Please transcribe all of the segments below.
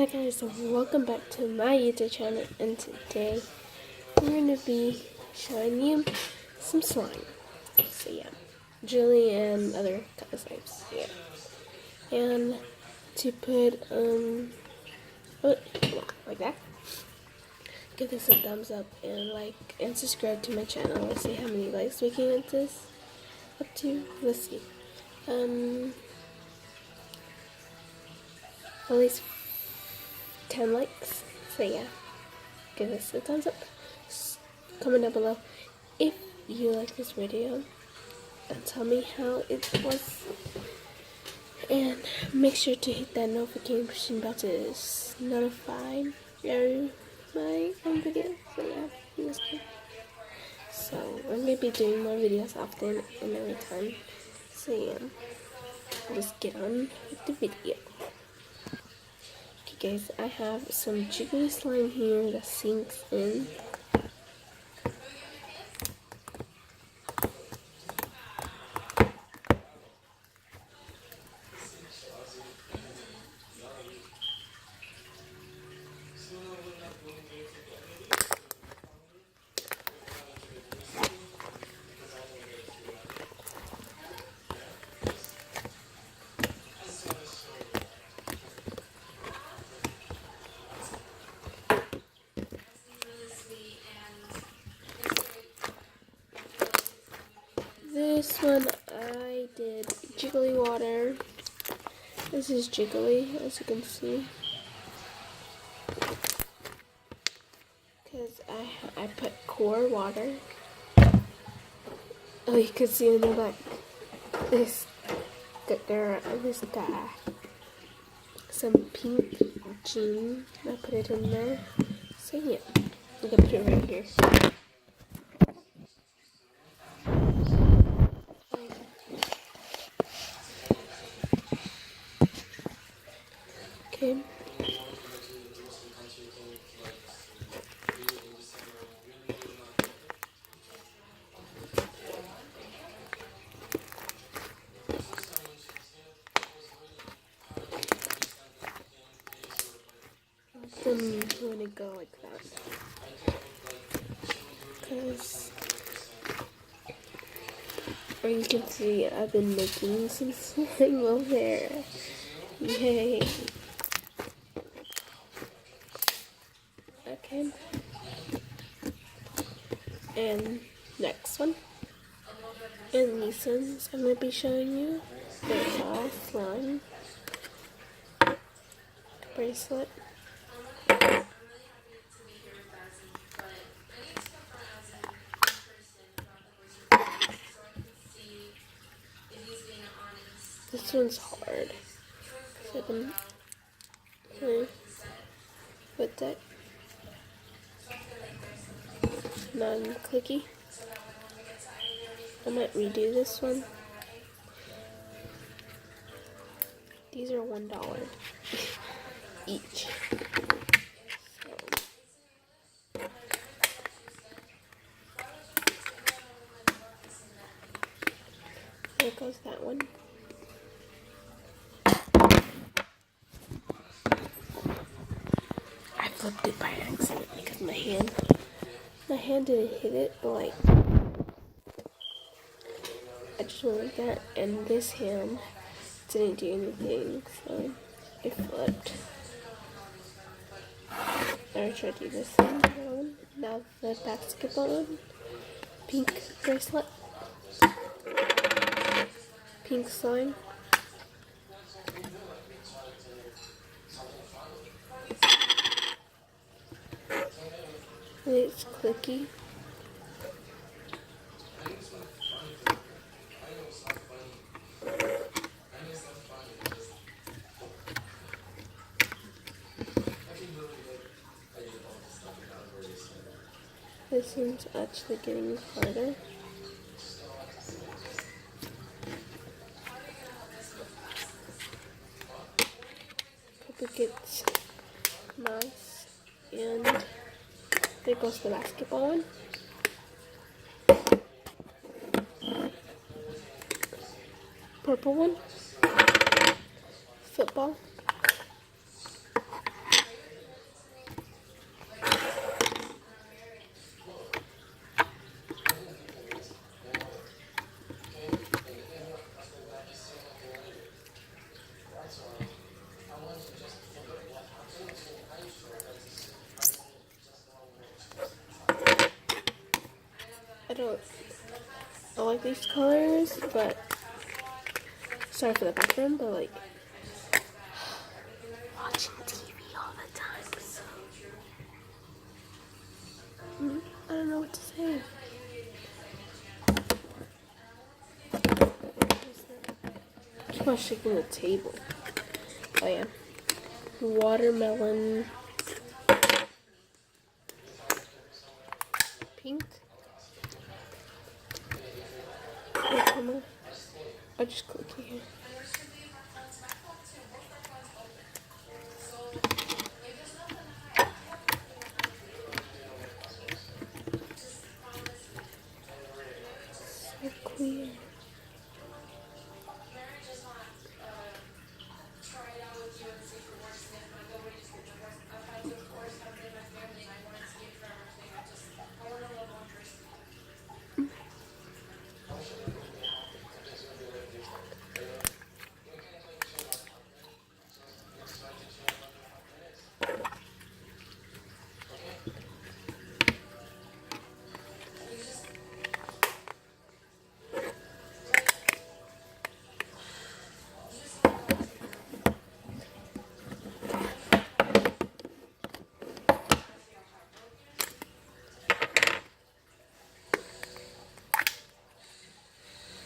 Hi guys, welcome back to my YouTube channel, and today we're going to be showing you some slime. So yeah, jelly and other kind of slimes. Yeah, and to put like that. Give this a thumbs up and like and subscribe to my channel. Let's see how many likes we can get this up to. Let's see. At least 10 likes. So yeah, give this a thumbs up. Comment down below if you like this video and tell me how it was, and make sure to hit that notification bell to notify my own videos. So yeah, let's go. So I'm gonna be doing more videos often and every time. So yeah, let's get on with the video. Okay guys, I have some jiggly slime here that sinks in. This one I did jiggly water. This is jiggly, as you can see, because I put core water. Oh, you can see in the back this guy, some pink jean. I put it in there. So yeah, I'm gonna put it right here. Okay. I'm gonna go like that, because, or you can see I've been making some slime over there. Yay! Okay. And next one. And these ones I'm gonna be showing you. They're all slime bracelet. This one's hard. So I can put that non-clicky. I might redo this one. These are $1 each. So there goes that one. I flipped it by accident because my hand didn't hit it, but like I just went like that, and this hand didn't do anything, so it flipped. I tried to do this one. Now the basketball one. Pink bracelet. Pink slime. And it's clicky. This one's actually getting harder. Hope it gets nice. And there goes the basketball one. Purple one. Football. those colors, but sorry for the background, but like watching TV all the time, so I don't know what to say. Keep on shaking the table. Oh yeah. Watermelon. Pink. I'll just click here. So clear.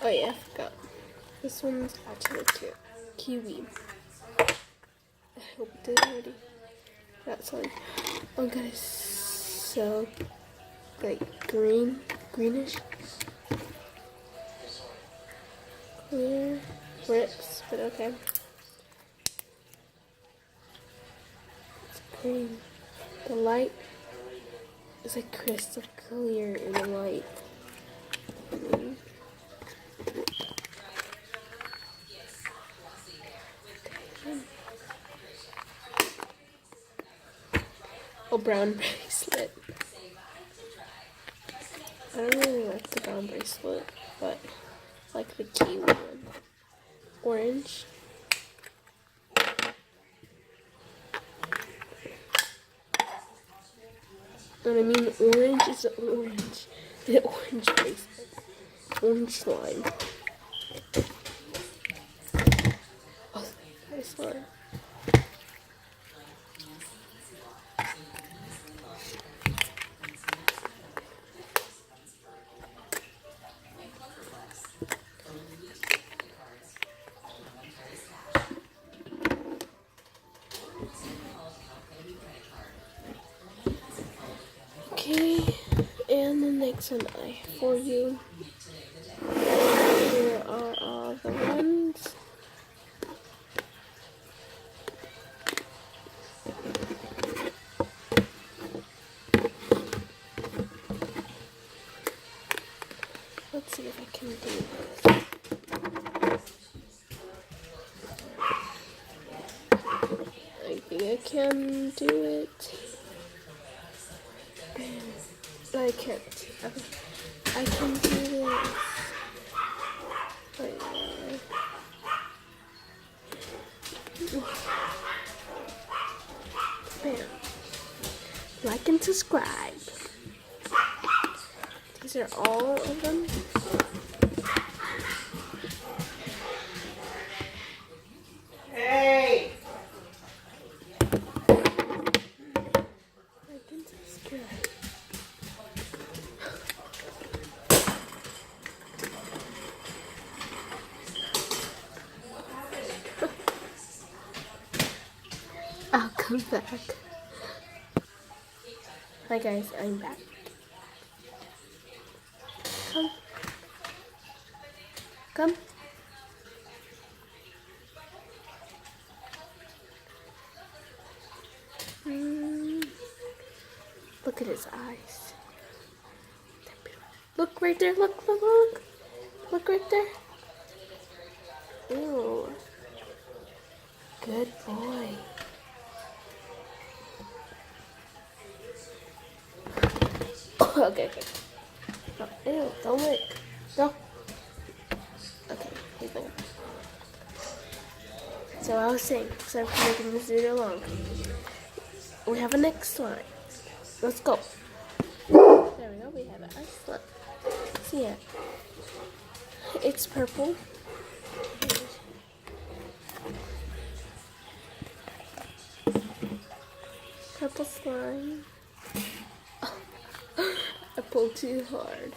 Oh yeah, I forgot. This one's actually cute. Kiwi. I hope it did already. That's one. Oh god, it's so like greenish. Clear rips, but okay. It's green. The light is like crystal clear in the light. Oh, brown bracelet. I don't really like the brown bracelet, but I like the kiwi one. Orange. And I mean orange is orange. The orange bracelet. Orange slime. Oh, nice slime. Okay, and the next one for you. Here are all the ones. Let's see if I can do this. I think I can do it. I can't. I can do this. Bam. Like and subscribe. These are all of them. Hey! Like and subscribe. I'll come back. Hi guys, I'm back. Come. Come. Look at his eyes. Look right there. Look. Look right there. Ew. Good boy. Okay. Oh, ew, don't lick. Go. Okay, he's going. So I was saying, sorry for making this video long. We have a next slime. Let's go. There we go, we have an ice slime. See ya. It's purple. Purple slime. I pulled too hard.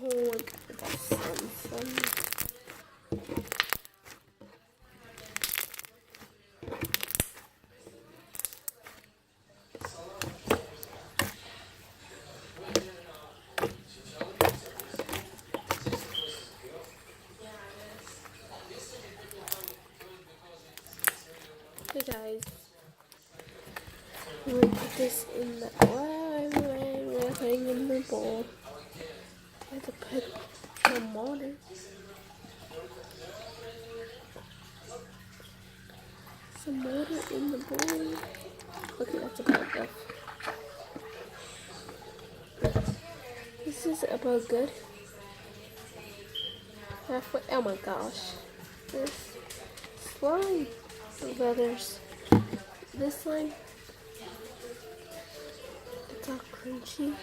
Oh my god, that's so fun. Hey guys, I'm gonna put this in the we're putting in the bowl. I have to put some water. Some water in the bowl. Okay, that's about enough. This is about good. Halfway. Oh my gosh. This slime. The others. This slime. It's all crunchy.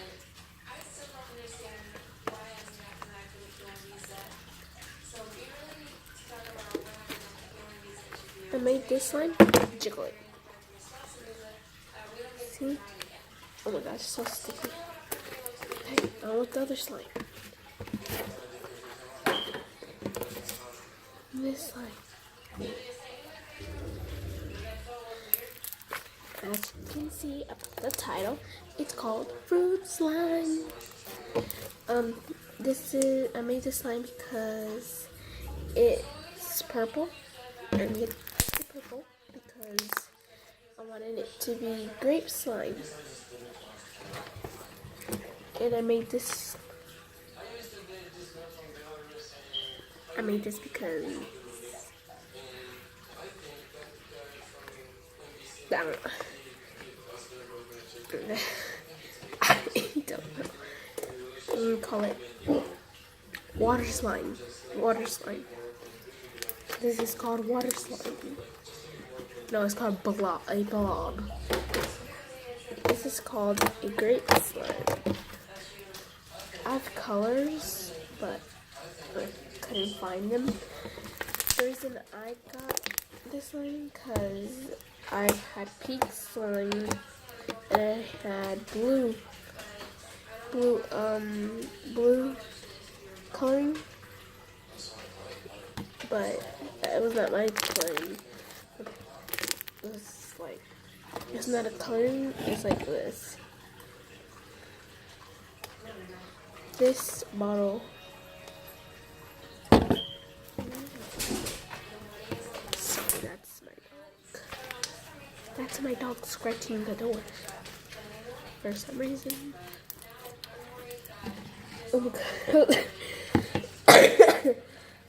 I made this slime. Jiggle it. See? Oh my gosh, it's so sticky. Okay, I want the other slime. This slime. As you can see about the title, it's called Fruit Slime. I made this slime because it's purple. I made it purple because I wanted it to be grape slime. And I made this because I don't know. I don't know. I'm gonna call it water slime. Water slime. This is called water slime. No, it's called a blob. This is called a grape slime. I have colors, but I couldn't find them. The reason I got this slime because I had pink slime and I had blue coloring, but it was not my coloring. It was like, it's not a coloring, it's like this. This bottle. Sorry, that's my dog. That's my dog scratching the door for some reason. Oh my god.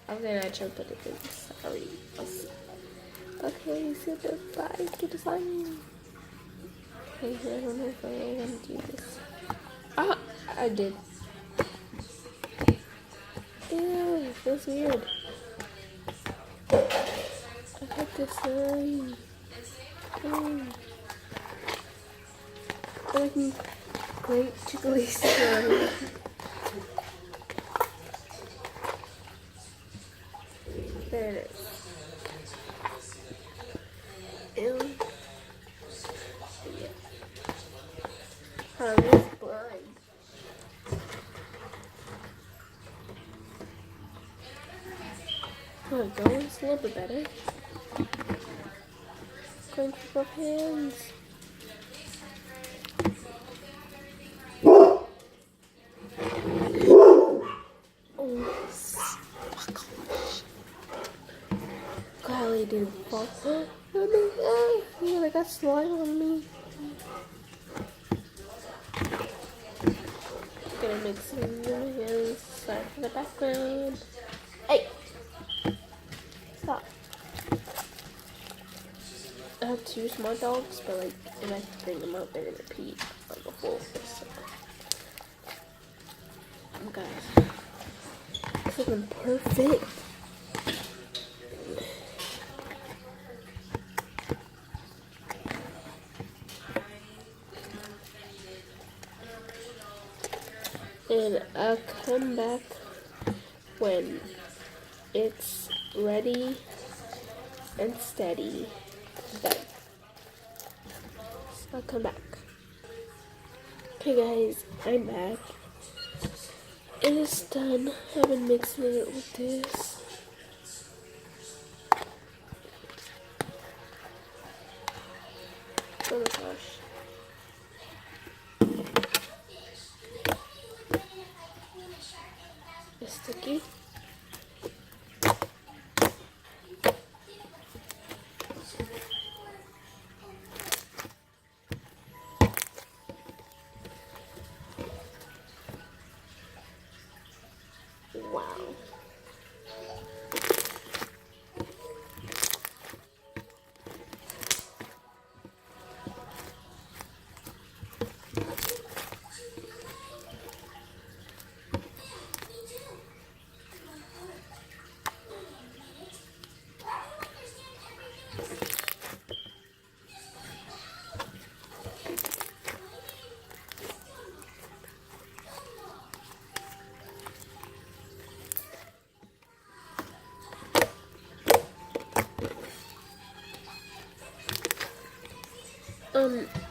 Okay, I jumped at the thing. Sorry. Okay, so goodbye to the sign. Okay, I don't know if I'm gonna do this. Ah, I did. Ew, it feels weird. I have this slime. I can great jiggly slime. There it is. bit better. Going for both hands. Oh, glad it didn't fall. Yeah, they got slime on me. Gonna mix in the hands. Sorry for the background. Hey! Stop. I have 2 small dogs, but like if I bring them out, they're gonna pee on the floor. So, guys, it's looking perfect. And I'll come back when it's ready and steady. Done. I'll come back. Okay guys, I'm back. It is done. I've been mixing it with this. Oh my gosh. It's sticky. Wow.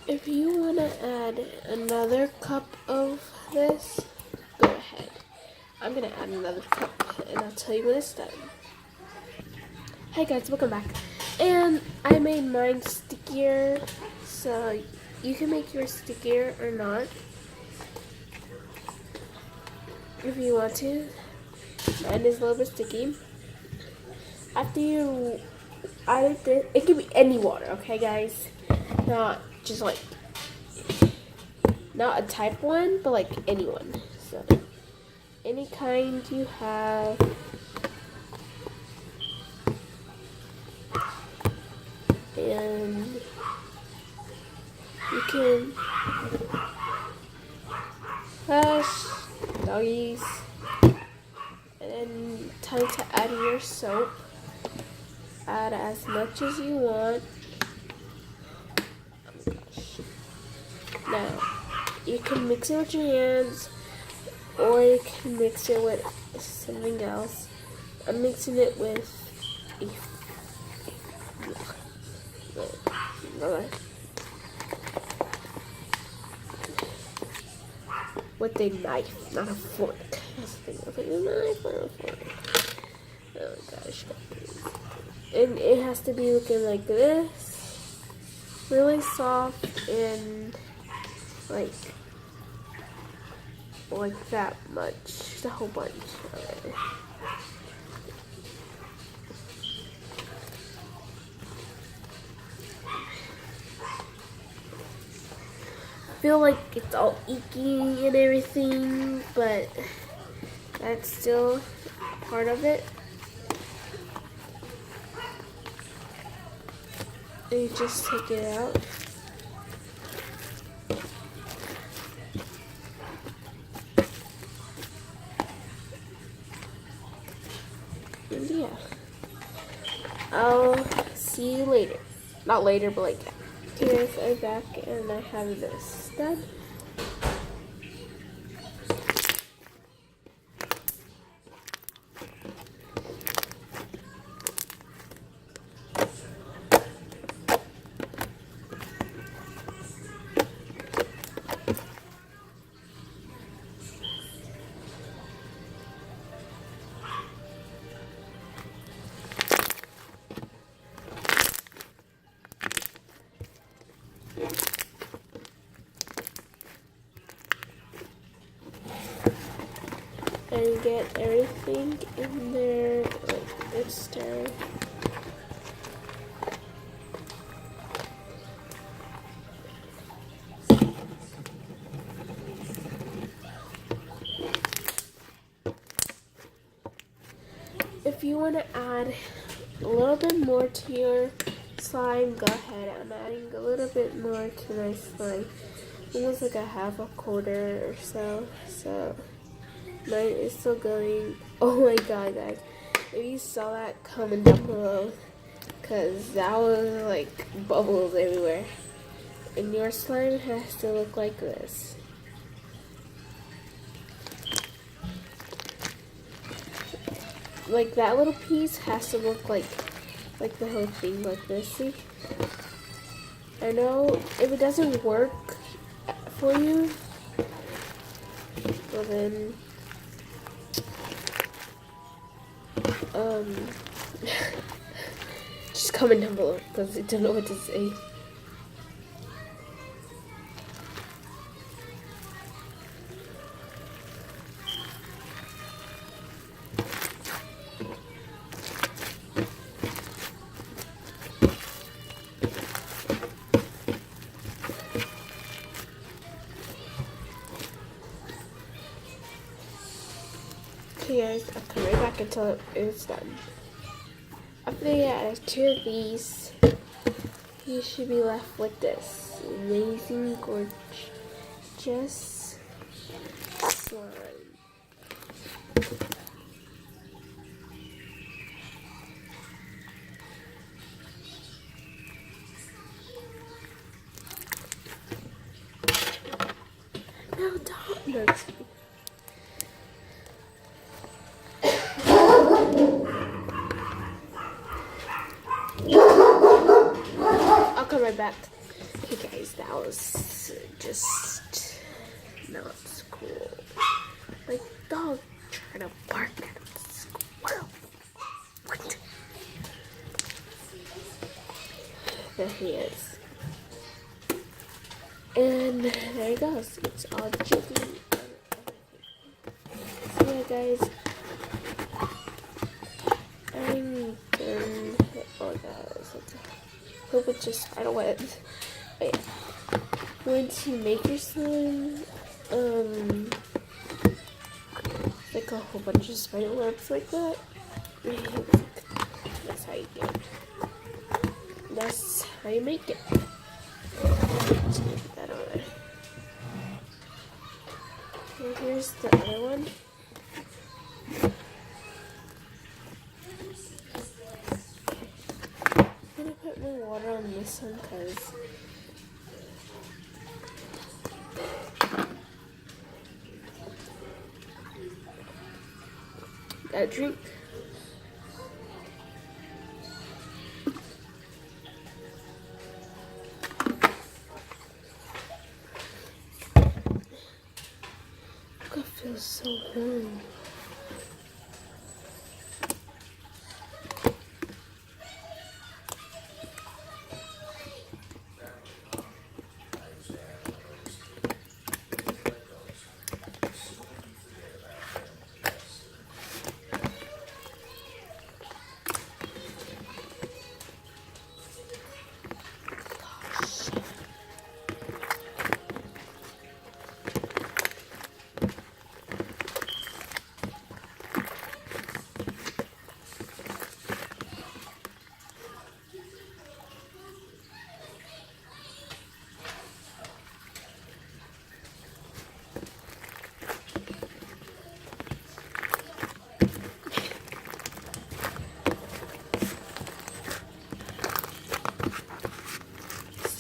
If you want to add another cup of this, go ahead. I'm going to add another cup, and I'll tell you when it's done. Hey guys, welcome back. And I made mine stickier, so you can make yours stickier or not, if you want to. Mine is a little bit sticky. After you add this, it can be any water, okay guys? Not just like, not a type one, but like anyone. So, any kind you have. And you can hush, doggies. And then time to add your soap. Add as much as you want. Now, you can mix it with your hands, or you can mix it with something else. I'm mixing it with a knife, not a fork. That's the thing. I was like, a knife or a fork. Oh gosh. And it has to be looking like this. Really soft and like that much. Just a whole bunch of it. Feel like it's all icky and everything, but that's still part of it. And you just take it out. And yeah, I'll see you later. Not later, but like that. Here's I'm back, and I have this done. And get everything in there like this there. If you want to add a little bit more to your slime, go ahead. I'm adding a little bit more to my slime. Almost like a half a quarter or so. So mine is still going. Oh my god, guys. If you saw that, comment down below. Because that was like bubbles everywhere. And your slime has to look like this. Like that little piece has to look like the whole thing like this. See? I know if it doesn't work for you, well then just comment down below because I don't know what to say. Okay guys, I'll come right back until it's done. After you add 2 of these, you should be left with this amazing, gorgeous slime. No, don't. No, I'll come right back. Okay guys, that was just not cool. My dog trying to bark at a squirrel. What? There he is. And there he goes. It's all jiggly. So yeah guys, I'm done. Oh guys, hope it's just spider webs. But yeah, once you make your slime, like a whole bunch of spider webs like that. That's how you do it. That's how you make it. Let's put that over there. And here's the other one. I'm gonna put more water on this one because that drink. It feels so warm.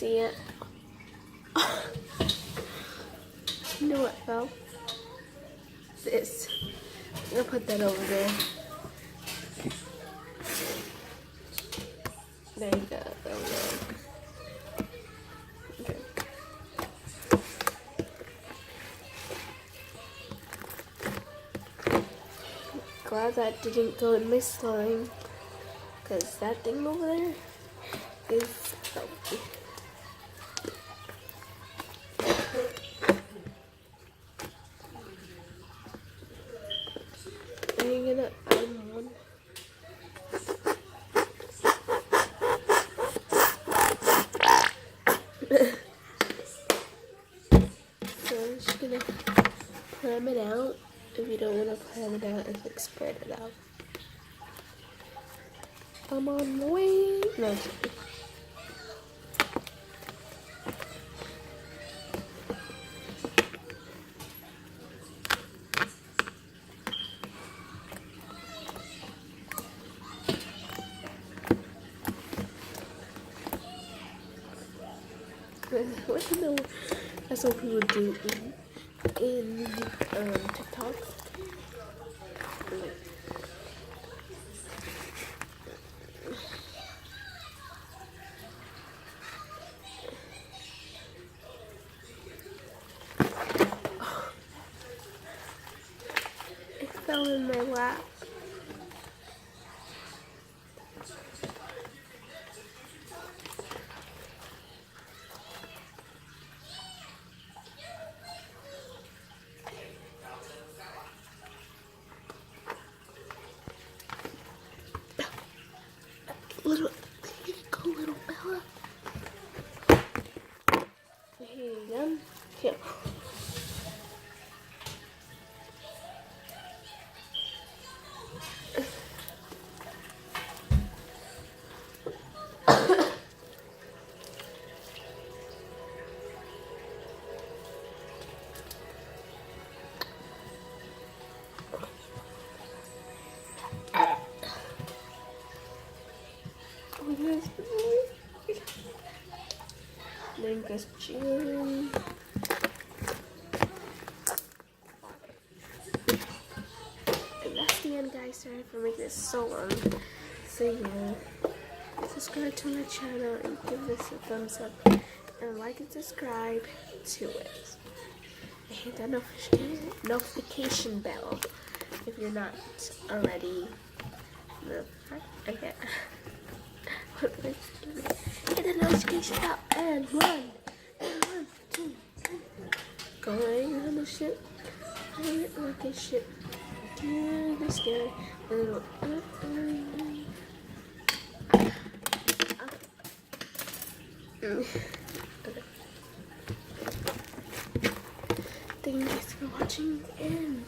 See it? You know what fell? This. I'm gonna put that over there. There you go. There we go. Okay. Glad that didn't go in my slime, because that thing over there is filthy. plan it out. If you don't want to plan it out, it's like spread it out. I'm on my way. No, sorry. What you know? That's what people do in TikTok. It fell in my lap. Little, here you go, little Bella. Here you go. Here. Name goes June. And that's the end, guys. Sorry for making this so long. So yeah, subscribe to my channel and give this a thumbs up and like and subscribe to it. And hit that notification bell if you're not already notified. Okay. Hit the notification bell and run, 2, 3. Going on the ship. I like a ship. Yeah, this guy. Little. Okay. Thank you guys for watching and